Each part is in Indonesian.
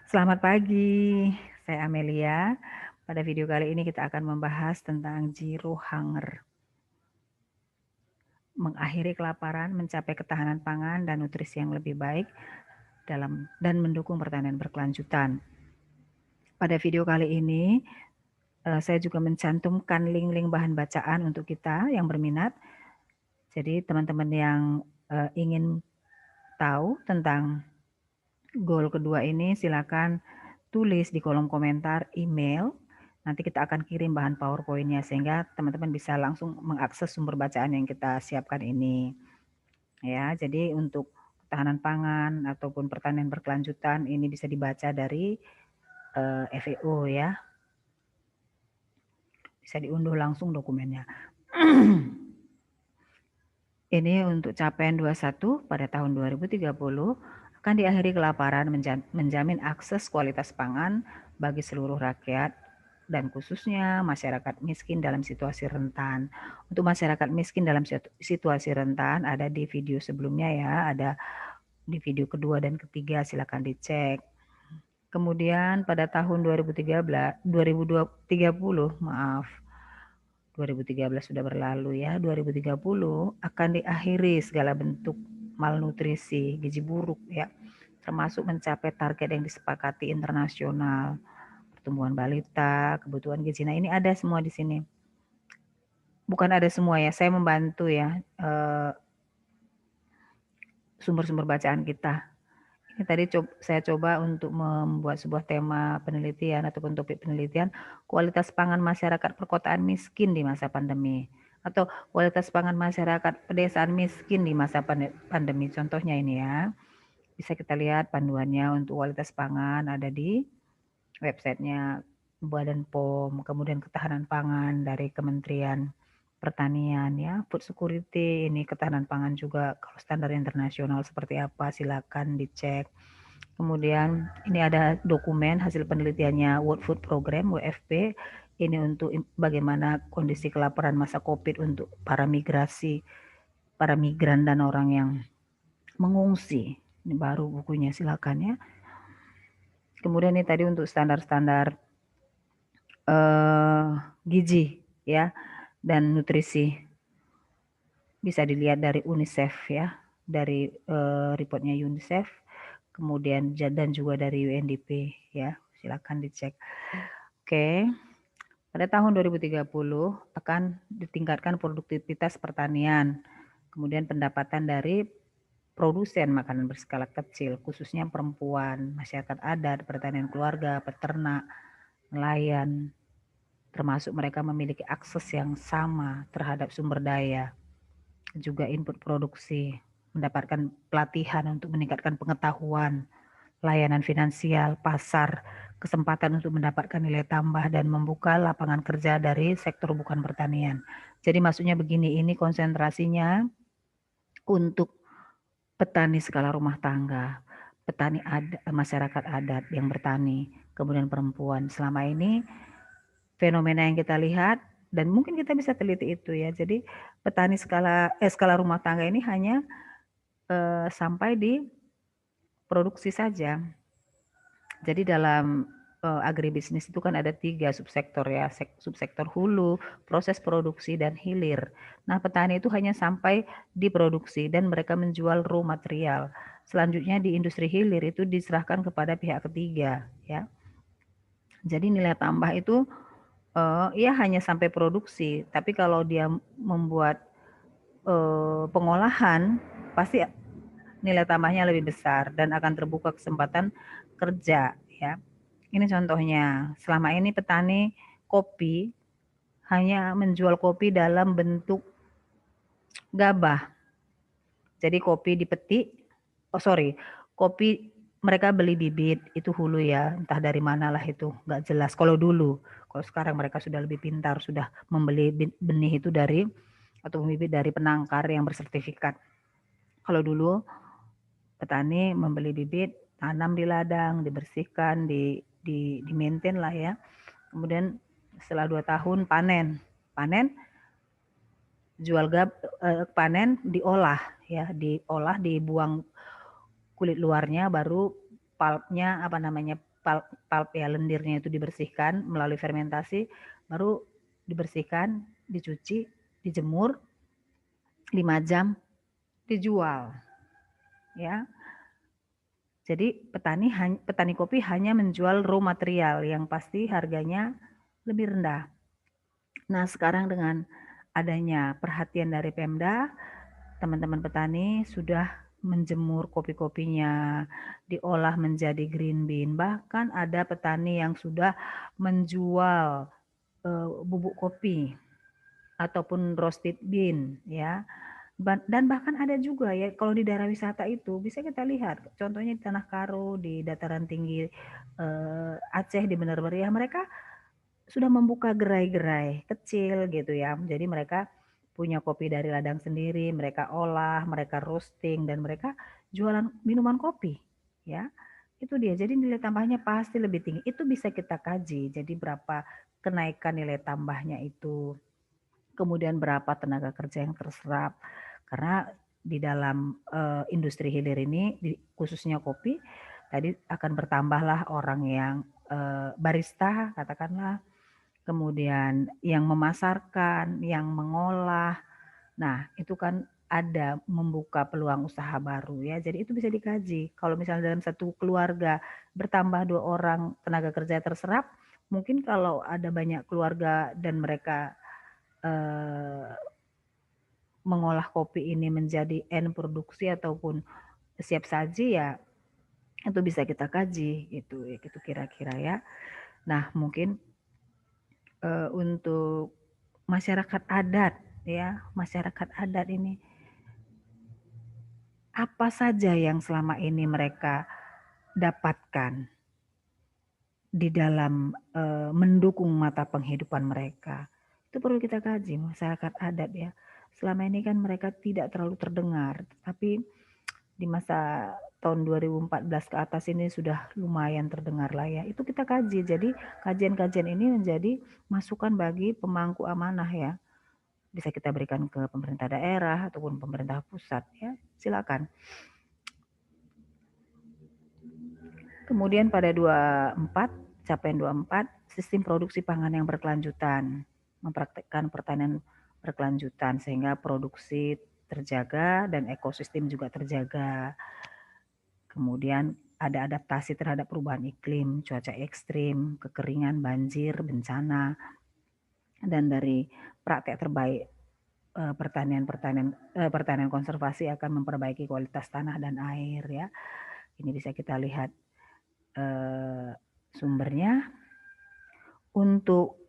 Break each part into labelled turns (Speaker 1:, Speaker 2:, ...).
Speaker 1: Selamat pagi, saya Amelia. Pada video kali ini kita akan membahas tentang zero hunger. Mengakhiri kelaparan, mencapai ketahanan pangan dan nutrisi yang lebih baik dan mendukung pertanian berkelanjutan. Pada video kali ini, saya juga mencantumkan link-link bahan bacaan untuk kita yang berminat. Jadi teman-teman yang ingin tahu tentang goal kedua ini, silakan tulis di kolom komentar email. Nanti kita akan kirim bahan PowerPoint-nya sehingga teman-teman bisa langsung mengakses sumber bacaan yang kita siapkan ini. Ya, jadi untuk ketahanan pangan ataupun pertanian berkelanjutan ini bisa dibaca dari FAO ya. Bisa diunduh langsung dokumennya. Ini untuk capaian 21 pada tahun 2030 akan diakhiri kelaparan, menjamin akses kualitas pangan bagi seluruh rakyat dan khususnya masyarakat miskin dalam situasi rentan. Untuk masyarakat miskin dalam situasi rentan ada di video sebelumnya ya, ada di video kedua dan ketiga, silakan dicek. Kemudian pada tahun 2030 sudah berlalu ya, 2030 akan diakhiri segala bentuk malnutrisi, gizi buruk ya, termasuk mencapai target yang disepakati internasional, pertumbuhan balita, kebutuhan gizi. Nah, ini ada semua di sini. Bukan ada semua ya, saya membantu ya sumber-sumber bacaan kita. Ini tadi saya coba untuk membuat sebuah tema penelitian ataupun topik penelitian kualitas pangan masyarakat perkotaan miskin di masa pandemi atau kualitas pangan masyarakat pedesaan miskin di masa pandemi. Contohnya ini ya, bisa kita lihat panduannya untuk kualitas pangan ada di websitenya Badan POM, kemudian ketahanan pangan dari Kementerian Pertanian ya, food security ini ketahanan pangan juga kalau standar internasional seperti apa silakan dicek. Kemudian ini ada dokumen hasil penelitiannya World Food Program WFP ini untuk bagaimana kondisi kelaparan masa Covid untuk para migran dan orang yang mengungsi. Ini baru bukunya silakan ya. Kemudian ini tadi untuk standar-standar gizi ya dan nutrisi bisa dilihat dari UNICEF ya, dari reportnya UNICEF, kemudian dan juga dari UNDP ya, silakan dicek. Oke, pada tahun 2030 akan ditingkatkan produktivitas pertanian, kemudian pendapatan dari produsen makanan berskala kecil, khususnya perempuan, masyarakat adat, pertanian keluarga, peternak, nelayan, termasuk mereka memiliki akses yang sama terhadap sumber daya, juga input produksi, mendapatkan pelatihan untuk meningkatkan pengetahuan, layanan finansial, pasar, kesempatan untuk mendapatkan nilai tambah dan membuka lapangan kerja dari sektor bukan pertanian. Jadi maksudnya begini, ini konsentrasinya untuk petani skala rumah tangga, petani adat, masyarakat adat yang bertani, kemudian perempuan. Selama ini fenomena yang kita lihat dan mungkin kita bisa teliti itu ya. Jadi petani skala rumah tangga ini hanya sampai di produksi saja. Jadi dalam agribisnis itu kan ada 3 subsektor ya, subsektor hulu, proses produksi dan hilir. Nah, petani itu hanya sampai di produksi dan mereka menjual raw material. Selanjutnya di industri hilir itu diserahkan kepada pihak ketiga ya. Jadi nilai tambah itu ya hanya sampai produksi, tapi kalau dia membuat pengolahan pasti nilai tambahnya lebih besar dan akan terbuka kesempatan kerja ya. Ini contohnya, selama ini petani kopi hanya menjual kopi dalam bentuk gabah. Jadi kopi dipetik, kopi mereka beli bibit, itu hulu ya, entah dari mana lah itu, nggak jelas. Kalau dulu, kalau sekarang mereka sudah lebih pintar, sudah membeli benih itu dari, atau bibit dari penangkar yang bersertifikat. Kalau dulu, petani membeli bibit, tanam di ladang, dibersihkan, di maintain lah ya. Kemudian setelah 2 tahun panen, panen diolah ya, dibuang kulit luarnya, baru pulpnya pulp ya, lendirnya itu dibersihkan melalui fermentasi, baru dibersihkan, dicuci, dijemur 5 jam, dijual. Ya. Jadi petani kopi hanya menjual raw material yang pasti harganya lebih rendah. Nah, sekarang dengan adanya perhatian dari Pemda, teman-teman petani sudah menjemur kopi-kopinya, diolah menjadi green bean. Bahkan ada petani yang sudah menjual bubuk kopi ataupun roasted bean, ya. Dan bahkan ada juga ya, kalau di daerah wisata itu bisa kita lihat, contohnya di Tanah Karo, di dataran tinggi Aceh, di Bener Meriah, mereka sudah membuka gerai-gerai kecil gitu ya. Jadi mereka punya kopi dari ladang sendiri, mereka olah, mereka roasting, dan mereka jualan minuman kopi ya. Itu dia, jadi nilai tambahnya pasti lebih tinggi. Itu bisa kita kaji, jadi berapa kenaikan nilai tambahnya itu, kemudian berapa tenaga kerja yang terserap. Karena di dalam industri hilir ini, khususnya kopi, tadi akan bertambahlah orang yang barista katakanlah, kemudian yang memasarkan, yang mengolah. Nah, itu kan ada membuka peluang usaha baru ya. Jadi itu bisa dikaji. Kalau misalnya dalam satu keluarga bertambah 2 orang tenaga kerja terserap, mungkin kalau ada banyak keluarga dan mereka mengolah kopi ini menjadi end produksi ataupun siap saji, ya itu bisa kita kaji gitu kira-kira ya. Nah, mungkin untuk masyarakat adat ya, masyarakat adat ini apa saja yang selama ini mereka dapatkan di dalam mendukung mata penghidupan mereka. Itu perlu kita kaji, masyarakat adat ya. Selama ini kan mereka tidak terlalu terdengar, tapi di masa tahun 2014 ke atas ini sudah lumayan terdengar lah ya. Itu kita kaji. Jadi kajian-kajian ini menjadi masukan bagi pemangku amanah ya. Bisa kita berikan ke pemerintah daerah ataupun pemerintah pusat ya. Silakan. Kemudian pada 24, capaian 24, sistem produksi pangan yang berkelanjutan, mempraktikkan pertanian berkelanjutan sehingga produksi terjaga dan ekosistem juga terjaga. Kemudian ada adaptasi terhadap perubahan iklim, cuaca ekstrim, kekeringan, banjir, bencana. Dan dari praktek terbaik pertanian konservasi akan memperbaiki kualitas tanah dan air ya. Ini bisa kita lihat sumbernya. Untuk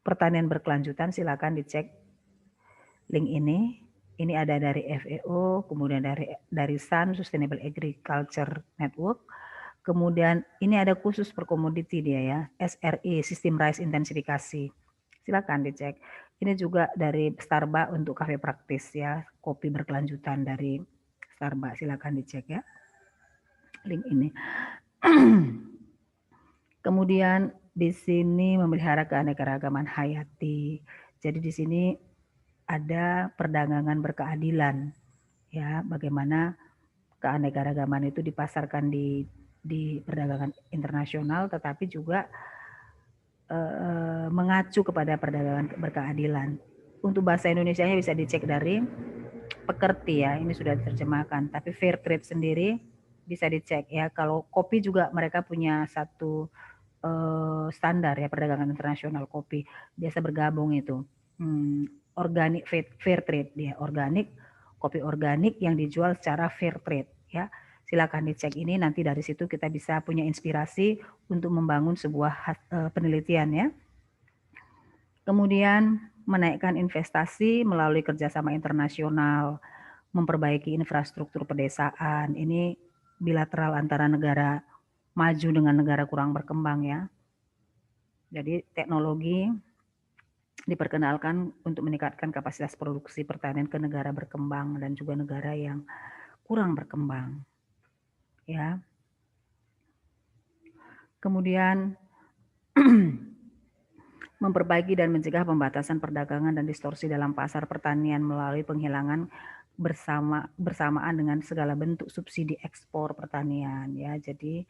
Speaker 1: pertanian berkelanjutan silakan dicek link ini. Ini ada dari FAO, kemudian dari SUN Sustainable Agriculture Network. Kemudian ini ada khusus per komoditi dia ya, SRI, Sistem Rice Intensifikasi. Silakan dicek. Ini juga dari Starbucks untuk kafe praktis ya, kopi berkelanjutan dari Starbucks. Silakan dicek ya, link ini. Kemudian di sini memelihara keanekaragaman hayati. Jadi di sini ada perdagangan berkeadilan ya, bagaimana keanekaragaman itu dipasarkan di perdagangan internasional, tetapi juga mengacu kepada perdagangan berkeadilan. Untuk bahasa Indonesianya bisa dicek dari Pekerti ya, ini sudah diterjemahkan. Tapi fair trade sendiri bisa dicek ya. Kalau kopi juga mereka punya satu standar ya, perdagangan internasional kopi biasa bergabung itu. Organic fair trade dia, organik, kopi organik yang dijual secara fair trade ya. Silakan dicek ini, nanti dari situ kita bisa punya inspirasi untuk membangun sebuah penelitian ya. Kemudian menaikkan investasi melalui kerjasama internasional, memperbaiki infrastruktur pedesaan. Ini bilateral antara negara maju dengan negara kurang berkembang ya. Jadi teknologi diperkenalkan untuk meningkatkan kapasitas produksi pertanian ke negara berkembang dan juga negara yang kurang berkembang. Ya. Kemudian memperbaiki dan mencegah pembatasan perdagangan dan distorsi dalam pasar pertanian melalui penghilangan bersamaan dengan segala bentuk subsidi ekspor pertanian ya. Jadi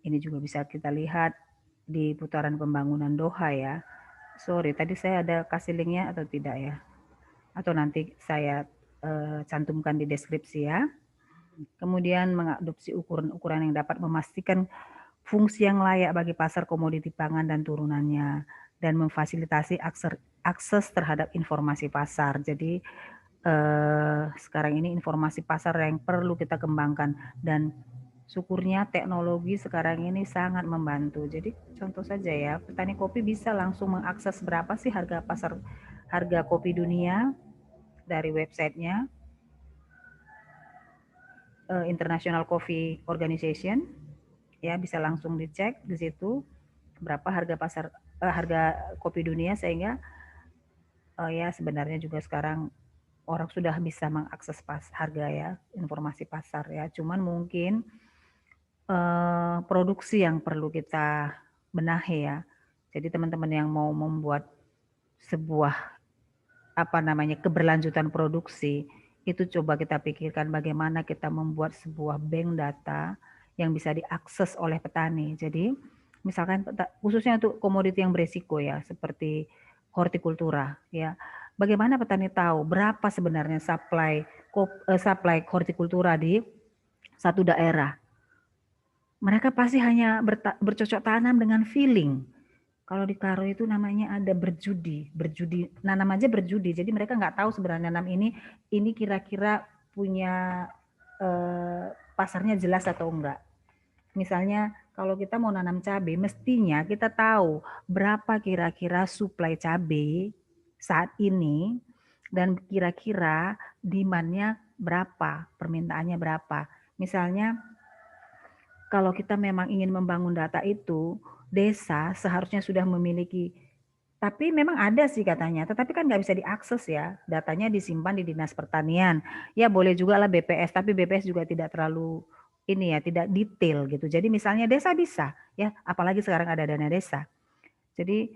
Speaker 1: Ini juga bisa kita lihat di putaran pembangunan Doha ya. Sorry, tadi saya ada kasih linknya atau tidak ya? Atau nanti saya cantumkan di deskripsi ya. Kemudian mengadopsi ukuran-ukuran yang dapat memastikan fungsi yang layak bagi pasar komoditi pangan dan turunannya, dan memfasilitasi akses terhadap informasi pasar. Jadi sekarang ini informasi pasar yang perlu kita kembangkan, dan syukurnya teknologi sekarang ini sangat membantu. Jadi contoh saja ya, petani kopi bisa langsung mengakses berapa sih harga kopi dunia dari websitenya International Coffee Organization, ya bisa langsung dicek di situ berapa harga kopi dunia, sehingga ya sebenarnya juga sekarang orang sudah bisa mengakses harga ya, informasi pasar ya. Cuman mungkin produksi yang perlu kita benahi ya. Jadi teman-teman yang mau membuat sebuah keberlanjutan produksi, itu coba kita pikirkan bagaimana kita membuat sebuah bank data yang bisa diakses oleh petani. Jadi misalkan khususnya untuk komoditi yang beresiko ya, seperti hortikultura ya. Bagaimana petani tahu berapa sebenarnya supply hortikultura di satu daerah? Mereka pasti hanya bercocok tanam dengan feeling. Kalau di Karo itu namanya ada berjudi, nanam aja berjudi. Jadi mereka nggak tahu sebenarnya nanam ini kira-kira punya pasarnya jelas atau enggak. Misalnya kalau kita mau nanam cabai, mestinya kita tahu berapa kira-kira suplai cabai saat ini, dan kira-kira demand-nya berapa, permintaannya berapa. Misalnya kalau kita memang ingin membangun data itu, desa seharusnya sudah memiliki, tapi memang ada sih katanya, tetapi kan nggak bisa diakses ya, datanya disimpan di Dinas Pertanian. Ya boleh juga lah BPS, tapi BPS juga tidak terlalu ini ya, tidak detail gitu. Jadi misalnya desa bisa ya, apalagi sekarang ada dana desa. Jadi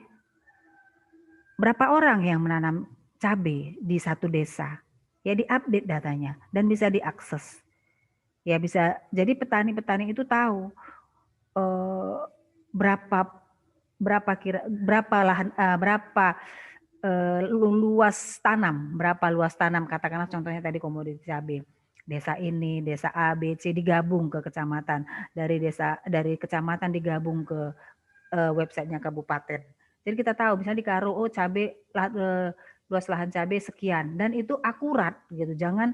Speaker 1: berapa orang yang menanam cabai di satu desa? Ya diupdate datanya dan bisa diakses. Ya bisa, jadi petani-petani itu tahu eh, berapa berapa lahan berapa luas tanam, katakanlah contohnya tadi komoditi cabai. Desa ini, desa A, B, C digabung ke kecamatan, dari kecamatan digabung ke websitenya kabupaten. Jadi kita tahu misalnya di Karo, oh cabai luas lahan cabai sekian, dan itu akurat gitu. Jangan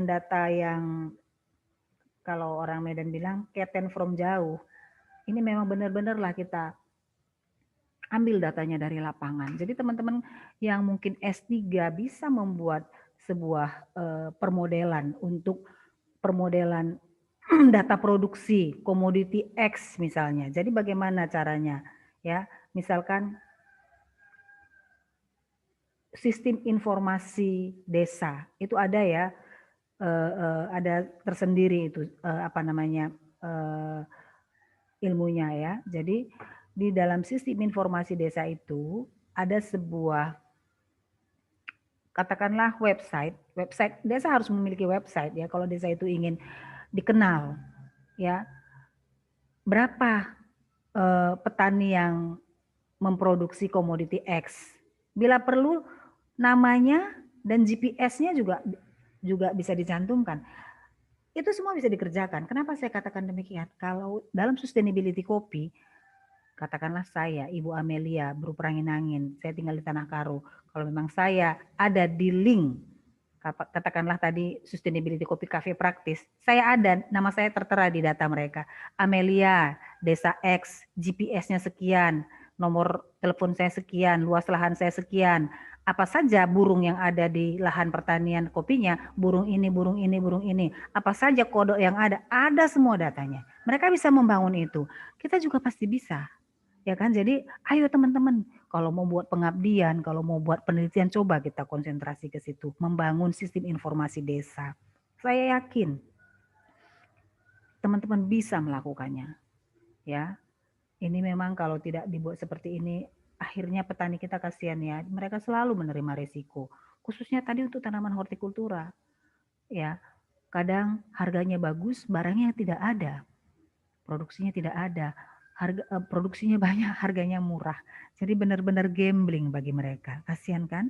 Speaker 1: data yang kalau orang Medan bilang keten from jauh. Ini memang benar-benar lah kita ambil datanya dari lapangan. Jadi teman-teman yang mungkin S3 bisa membuat sebuah permodelan data produksi komoditi X misalnya. Jadi bagaimana caranya? Ya, misalkan sistem informasi desa itu ada ya, ada tersendiri itu ilmunya ya. Jadi di dalam sistem informasi desa itu ada sebuah, katakanlah website desa harus memiliki website ya kalau desa itu ingin dikenal ya. Berapa petani yang memproduksi komoditi X? Bila perlu namanya dan GPS-nya juga bisa dicantumkan. Itu semua bisa dikerjakan. Kenapa saya katakan demikian? Kalau dalam sustainability kopi, katakanlah saya, Ibu Amelia, Berperangin-angin, saya tinggal di Tanah Karo. Kalau memang saya ada di link, katakanlah tadi Sustainability Kopi Cafe Praktis, saya ada, nama saya tertera di data mereka. Amelia, Desa X, GPS-nya sekian, nomor telepon saya sekian, luas lahan saya sekian, apa saja burung yang ada di lahan pertanian kopinya, burung ini, burung ini, burung ini, apa saja kodok yang ada semua datanya. Mereka bisa membangun itu, kita juga pasti bisa. Ya kan, jadi ayo teman-teman, kalau mau buat pengabdian, kalau mau buat penelitian, coba kita konsentrasi ke situ, membangun sistem informasi desa. Saya yakin teman-teman bisa melakukannya. Ya, ini memang kalau tidak dibuat seperti ini, akhirnya petani kita kasihan ya, mereka selalu menerima risiko. Khususnya tadi untuk tanaman hortikultura, ya, kadang harganya bagus, barangnya tidak ada. produksinya tidak ada, produksinya banyak, harganya murah. Jadi benar-benar gambling bagi mereka, kasihan kan?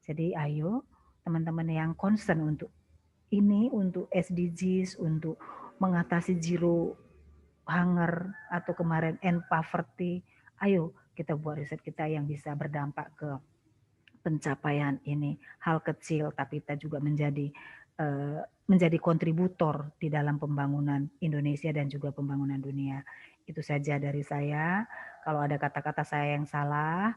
Speaker 1: Jadi ayo teman-teman yang concern untuk ini, untuk SDGs, untuk mengatasi zero hunger atau kemarin end poverty, ayo kita buat riset kita yang bisa berdampak ke pencapaian ini. Hal kecil tapi kita juga menjadi kontributor di dalam pembangunan Indonesia dan juga pembangunan dunia. Itu saja dari saya. Kalau ada kata-kata saya yang salah,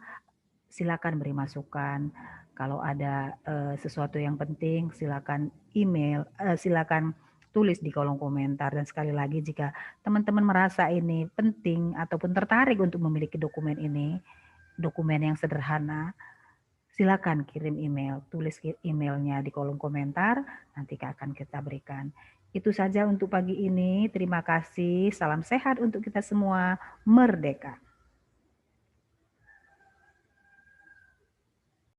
Speaker 1: silakan beri masukan. Kalau ada sesuatu yang penting, silakan email, silakan tulis di kolom komentar. Dan sekali lagi, jika teman-teman merasa ini penting ataupun tertarik untuk memiliki dokumen ini, dokumen yang sederhana, silakan kirim email, tulis emailnya di kolom komentar, nanti akan kita berikan. Itu saja untuk pagi ini. Terima kasih. Salam sehat untuk kita semua. Merdeka.